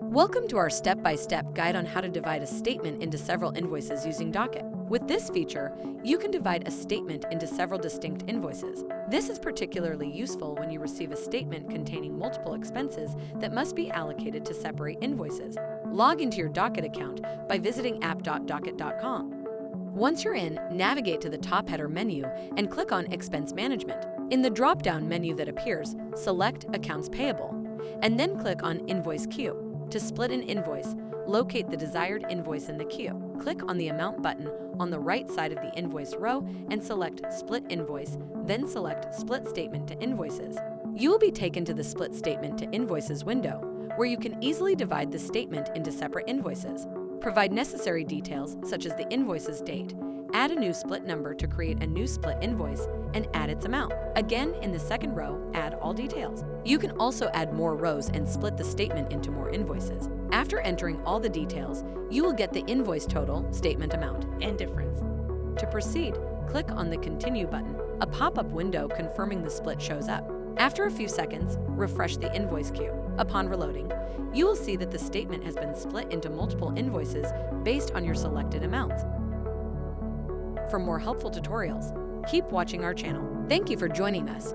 Welcome to our step-by-step guide on how to divide a statement into several invoices using Docket. With this feature, you can divide a statement into several distinct invoices. This is particularly useful when you receive a statement containing multiple expenses that must be allocated to separate invoices. Log into your Docket account by visiting app.docket.com. Once you're in, navigate to the top header menu and click on Expense Management. In the drop-down menu that appears, select Accounts Payable, and then click on Invoice Queue. To split an invoice, locate the desired invoice in the queue. Click on the Amount button on the right side of the invoice row and select Split Invoice, then select Split Statement to Invoices. You will be taken to the Split Statement to Invoices window, where you can easily divide the statement into separate invoices. Provide necessary details such as the invoice's date, add a new split number to create a new split invoice, and add its amount. Again, in the second row, add all details. You can also add more rows and split the statement into more invoices. After entering all the details, you will get the invoice total, statement amount, and difference. To proceed, click on the Continue button. A pop-up window confirming the split shows up. After a few seconds, refresh the invoice queue. Upon reloading, you will see that the statement has been split into multiple invoices based on your selected amounts. For more helpful tutorials, keep watching our channel. Thank you for joining us.